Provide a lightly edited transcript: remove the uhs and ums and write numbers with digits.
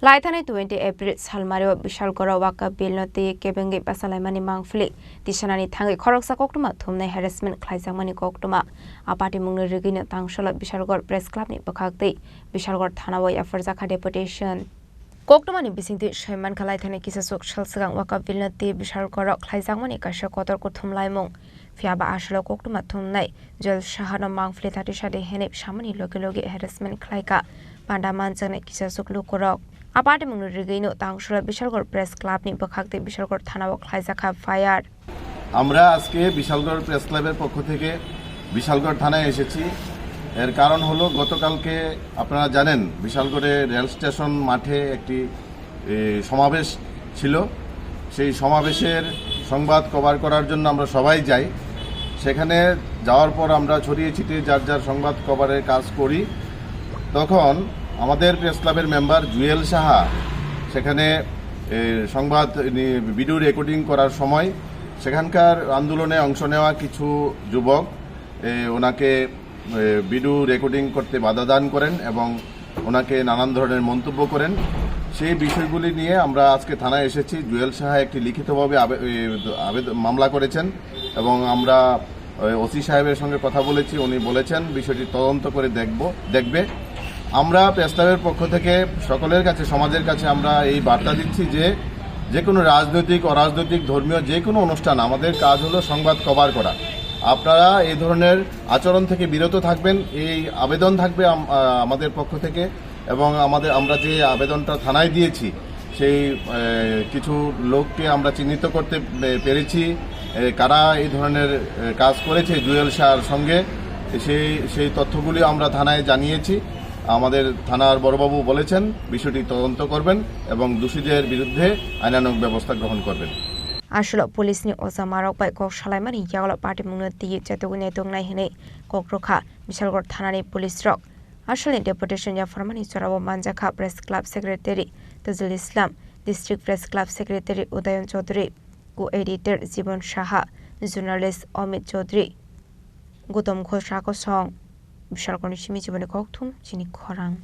Laithani 20 April Salmario Bishalgarh Wafq bill noti Kebengwi Bachalaimani Mangphili Tisanani Thangwi Khorang Koktwma thumnai harassment Kebengwi Koktwma apati mungni rigini tangshala Bishalgarh Press Club ni bakhakti Bishalgarh Thanawai Afarjaka deputation Koktwma ni bisingti Shaiman Laithani kisasuk shalsagang Wafq bill noti Bishalgarh Kebengwi kasha kotor ko thumlaimung Fiaba ashalo Koktwma thumnai jal shahana Mangphili thati shade henep shamani loge harassment klaika pandaman jane kisasuk lukorok aparte mungni rigino tangshala Bishalgarh Press Club ni bakhakti Bishalgarh Thanao khlaijaka fire আমরা আজকে Bishalgarh press ক্লাবের পক্ষ থেকে বিশালগড় থানায় এসেছি এর কারণ হলো গতকালকে আপনারা জানেন বিশালগড়ে রেল স্টেশন মাঠে একটি সমাবেশ ছিল সেই সমাবেশের সংবাদ কভার করার জন্য আমরা সবাই যাই সেখানে যাওয়ার পর আমরা ছড়িয়ে ছিটিয়ে যার সংবাদ কভারের কাজ করি তখন আমাদের প্রেস ক্লাবের মেম্বার জুয়েল সাহা সেখানে সংবাদ ভিডিও রেকর্ডিং করার সময় সেখানকার আন্দোলনে অংশ নেওয়া কিছু যুবক ওনাকে ভিডিও রেকর্ডিং করতে বাধা দান করেন এবং ওনাকে নানান ধরনের মন্তব্য করেন সেই বিষয়গুলি নিয়ে আমরা আজকে থানায় এসেছি জুয়েল সাহা একটি লিখিতভাবে মামলা করেছেন এবং আমরা ওসি সাহেবের সঙ্গে কথা বলেছি উনি বলেছেন বিষয়টি তদন্ত করে দেখবে আমরা প্রেস ক্লাবের পক্ষ থেকে সকলের কাছে সমাজের কাছে আমরা এই বার্তা দিচ্ছি যে কোনো রাজনৈতিক অরাজনৈতিক ধর্মীয় যে কোনো অনুষ্ঠান আমাদের কাজ হলো সংবাদ কভার করা আপনারা এই ধরনের আচরণ থেকে বিরত থাকবেন এই আবেদন থাকবে আমাদের পক্ষ থেকে এবং আমরা যে আবেদনটা থানায় দিয়েছি সেই কিছু লোককে আমরা চিহ্নিত করতে পেরেছি কারা এই ধরনের কাজ করেছে জুয়েল শাহর সঙ্গে সেই তথ্যগুলি আমরা থানায় জানিয়েছি আমাদের থানার বড়বাবু বলেছেন বিষয়টি তদন্ত করবেন এবং দোষীদের বিরুদ্ধে আইনানুগ ব্যবস্থা গ্রহণ করবেন আসলে police ni ozamarok bai Bachalaimani yagla party mungno ti chatugune tongnai hene kokrokha Bishalgarh thanani police rok আসলে deputation ya formani chorabo manjakha press club secretary Tajul Islam district press club secretary Udayon Chaudhary co-editor Jibon Saha journalist Amit Chaudhary Gautam Ghosh Song Bishalgarh Chini Khorang